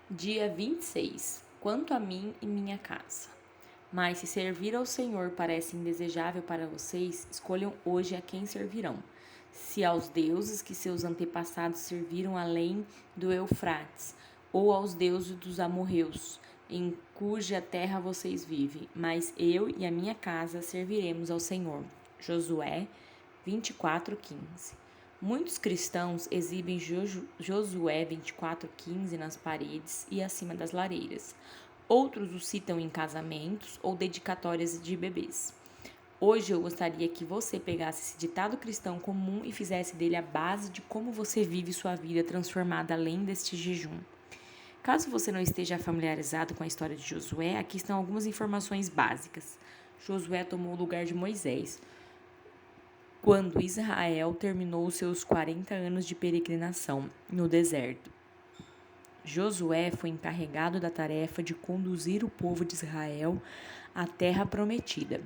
Dia 26. Quanto a mim e minha casa. Mas se servir ao Senhor parece indesejável para vocês, escolham hoje a quem servirão. Se aos deuses que seus antepassados serviram além do Eufrates, ou aos deuses dos amorreus, em cuja terra vocês vivem. Mas eu e a minha casa serviremos ao Senhor. Josué 24:15. Muitos cristãos exibem Josué 24:15 nas paredes e acima das lareiras. Outros o citam em casamentos ou dedicatórias de bebês. Hoje eu gostaria que você pegasse esse ditado cristão comum e fizesse dele a base de como você vive sua vida transformada além deste jejum. Caso você não esteja familiarizado com a história de Josué, aqui estão algumas informações básicas. Josué tomou o lugar de Moisés quando Israel terminou seus 40 anos de peregrinação no deserto. Josué foi encarregado da tarefa de conduzir o povo de Israel à terra prometida.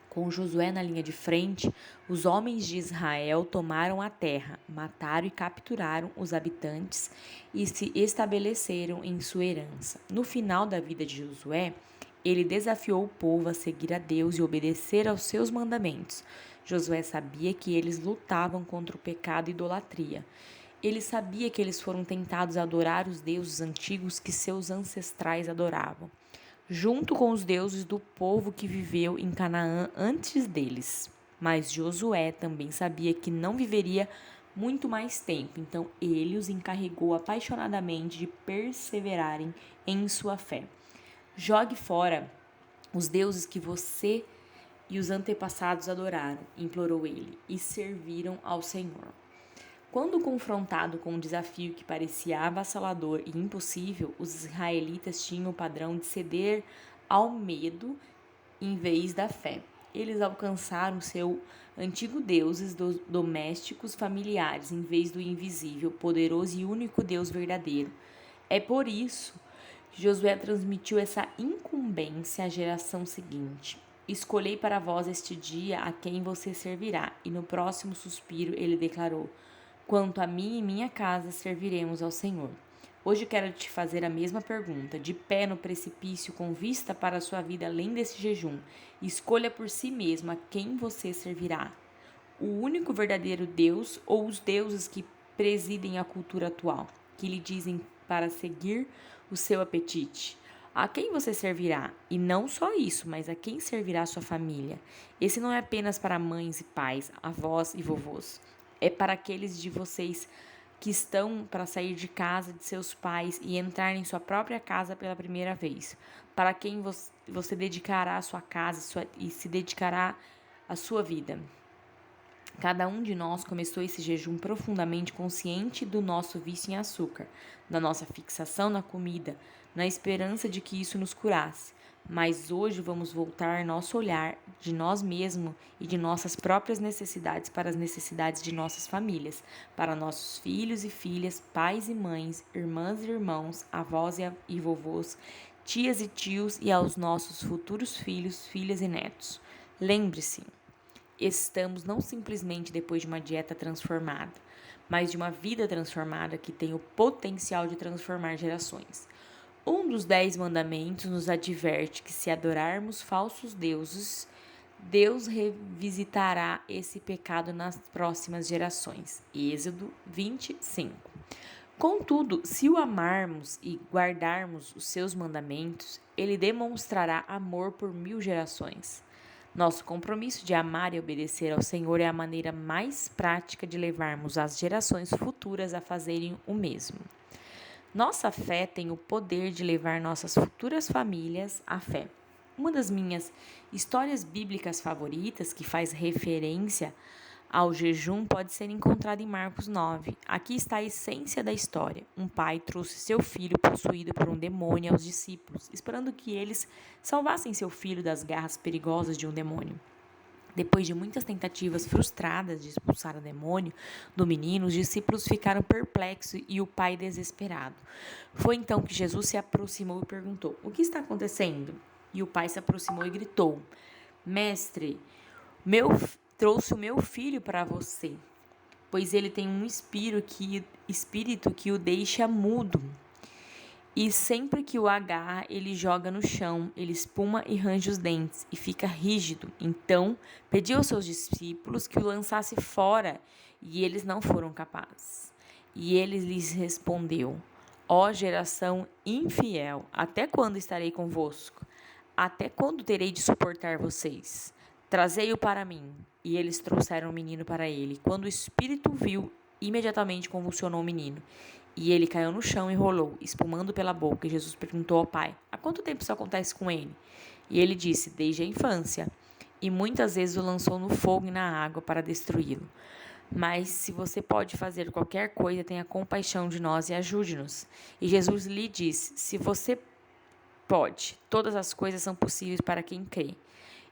Com Josué na linha de frente, os homens de Israel tomaram a terra, mataram e capturaram os habitantes e se estabeleceram em sua herança. No final da vida de Josué, ele desafiou o povo a seguir a Deus e obedecer aos seus mandamentos. Josué sabia que eles lutavam contra o pecado e idolatria. Ele sabia que eles foram tentados a adorar os deuses antigos que seus ancestrais adoravam, junto com os deuses do povo que viveu em Canaã antes deles. Mas Josué também sabia que não viveria muito mais tempo, então ele os encarregou apaixonadamente de perseverarem em sua fé. Jogue fora os deuses que você e os antepassados adoraram, implorou ele, e serviram ao Senhor. Quando confrontado com um desafio que parecia avassalador e impossível, os israelitas tinham o padrão de ceder ao medo em vez da fé. Eles alcançaram seu antigo deuses domésticos familiares em vez do invisível, poderoso e único Deus verdadeiro. É por isso que Josué transmitiu essa incumbência à geração seguinte. Escolhei para vós este dia a quem você servirá. E no próximo suspiro ele declarou: quanto a mim e minha casa, serviremos ao Senhor. Hoje quero te fazer a mesma pergunta, de pé no precipício, com vista para a sua vida além desse jejum. Escolha por si mesmo a quem você servirá. O único verdadeiro Deus ou os deuses que presidem a cultura atual, que lhe dizem para seguir o seu apetite. A quem você servirá? E não só isso, mas a quem servirá sua família? Esse não é apenas para mães e pais, avós e vovôs. É para aqueles de vocês que estão para sair de casa de seus pais e entrar em sua própria casa pela primeira vez. Para quem você dedicará a sua casa e se dedicará a sua vida. Cada um de nós começou esse jejum profundamente consciente do nosso vício em açúcar, da nossa fixação na comida, na esperança de que isso nos curasse. Mas hoje vamos voltar nosso olhar de nós mesmos e de nossas próprias necessidades para as necessidades de nossas famílias, para nossos filhos e filhas, pais e mães, irmãs e irmãos, avós e vovôs, tias e tios e aos nossos futuros filhos, filhas e netos. Lembre-se, estamos não simplesmente depois de uma dieta transformada, mas de uma vida transformada que tem o potencial de transformar gerações. Um dos 10 mandamentos nos adverte que se adorarmos falsos deuses, Deus revisitará esse pecado nas próximas gerações. Êxodo 25. Contudo, se o amarmos e guardarmos os seus mandamentos, ele demonstrará amor por 1000 gerações. Nosso compromisso de amar e obedecer ao Senhor é a maneira mais prática de levarmos as gerações futuras a fazerem o mesmo. Nossa fé tem o poder de levar nossas futuras famílias à fé. Uma das minhas histórias bíblicas favoritas, que faz referência ao jejum, pode ser encontrada em Marcos 9. Aqui está a essência da história. Um pai trouxe seu filho possuído por um demônio aos discípulos, esperando que eles salvassem seu filho das garras perigosas de um demônio. Depois de muitas tentativas frustradas de expulsar o demônio do menino, os discípulos ficaram perplexos e o pai desesperado. Foi então que Jesus se aproximou e perguntou: o que está acontecendo? E o pai se aproximou e gritou: Mestre, trouxe o meu filho para você, pois ele tem um espírito que o deixa mudo. E sempre que o agarra, ele joga no chão, ele espuma e range os dentes e fica rígido. Então pediu aos seus discípulos que o lançasse fora, e eles não foram capazes. E ele lhes respondeu: Ó geração infiel, até quando estarei convosco? Até quando terei de suportar vocês? Trazei-o para mim. E eles trouxeram o menino para ele. Quando o espírito viu, imediatamente convulsionou o menino. E ele caiu no chão e rolou, espumando pela boca. E Jesus perguntou ao pai: Há quanto tempo isso acontece com ele? E ele disse: Desde a infância. E muitas vezes o lançou no fogo e na água para destruí-lo. Mas se você pode fazer qualquer coisa, tenha compaixão de nós e ajude-nos. E Jesus lhe disse: Se você pode, todas as coisas são possíveis para quem crê.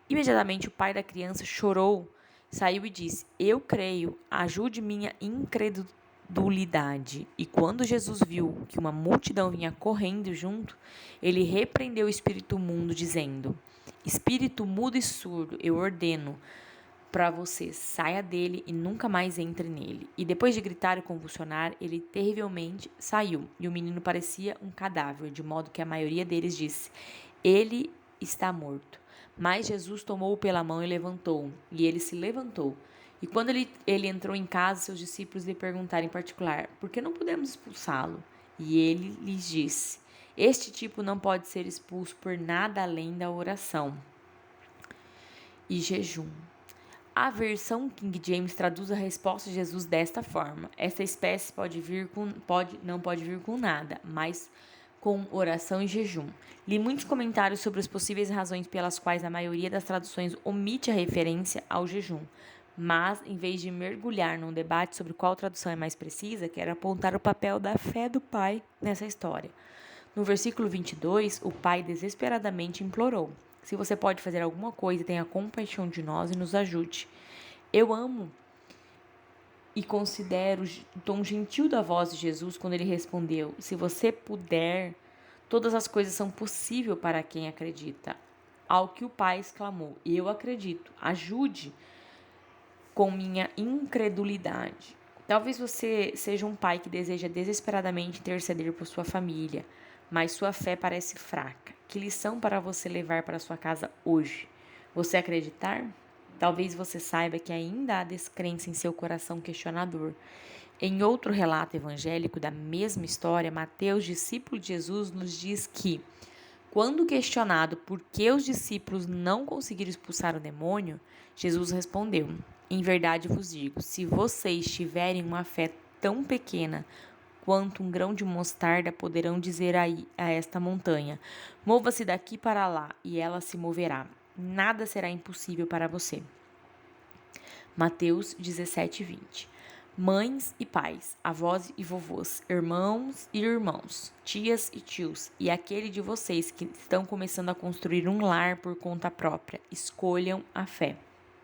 Imediatamente o pai da criança chorou, saiu e disse: Eu creio, ajude minha incredulidade. E quando Jesus viu que uma multidão vinha correndo junto, ele repreendeu o espírito imundo, dizendo: Espírito mudo e surdo, eu ordeno para você, saia dele e nunca mais entre nele. E depois de gritar e convulsionar, ele terrivelmente saiu, e o menino parecia um cadáver, de modo que a maioria deles disse: Ele está morto. Mas Jesus tomou-o pela mão e levantou-o, e ele se levantou. E quando ele entrou em casa, seus discípulos lhe perguntaram em particular: Por que não podemos expulsá-lo? E ele lhes disse: Este tipo não pode ser expulso por nada além da oração e jejum. A versão King James traduz a resposta de Jesus desta forma: Esta espécie não pode vir com nada, mas com oração e jejum. Li muitos comentários sobre as possíveis razões pelas quais a maioria das traduções omite a referência ao jejum. Mas, em vez de mergulhar num debate sobre qual tradução é mais precisa, quero apontar o papel da fé do pai nessa história. No versículo 22, o pai desesperadamente implorou: Se você pode fazer alguma coisa, tenha compaixão de nós e nos ajude. Eu amo e considero o tom gentil da voz de Jesus quando ele respondeu: Se você puder, todas as coisas são possíveis para quem acredita. Ao que o pai exclamou: Eu acredito, ajude com minha incredulidade. Talvez você seja um pai que deseja desesperadamente interceder por sua família, mas sua fé parece fraca. Que lição para você levar para sua casa hoje? Você acreditar? Talvez você saiba que ainda há descrença em seu coração questionador. Em outro relato evangélico da mesma história, Mateus, discípulo de Jesus, nos diz que, quando questionado por que os discípulos não conseguiram expulsar o demônio, Jesus respondeu: Em verdade vos digo, se vocês tiverem uma fé tão pequena quanto um grão de mostarda, poderão dizer a esta montanha: Mova-se daqui para lá, e ela se moverá. Nada será impossível para você. Mateus 17:20. Mães e pais, avós e vovôs, irmãos e irmãos, tias e tios, e aquele de vocês que estão começando a construir um lar por conta própria, escolham a fé.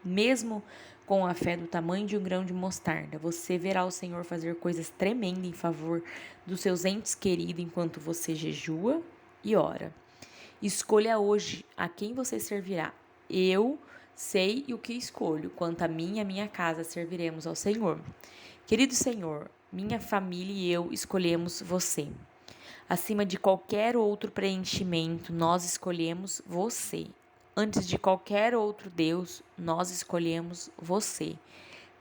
Mesmo com a fé do tamanho de um grão de mostarda, você verá o Senhor fazer coisas tremendas em favor dos seus entes queridos enquanto você jejua e ora. Escolha hoje a quem você servirá. Eu sei o que escolho. Quanto a mim e a minha casa, serviremos ao Senhor. Querido Senhor, minha família e eu escolhemos você. Acima de qualquer outro preenchimento, nós escolhemos você. Antes de qualquer outro Deus, nós escolhemos você.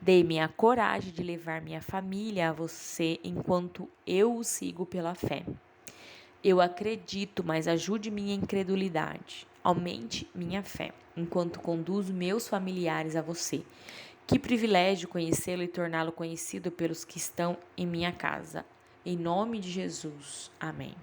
Dê-me a coragem de levar minha família a você enquanto eu o sigo pela fé. Eu acredito, mas ajude minha incredulidade. Aumente minha fé, enquanto conduzo meus familiares a você. Que privilégio conhecê-lo e torná-lo conhecido pelos que estão em minha casa. Em nome de Jesus. Amém.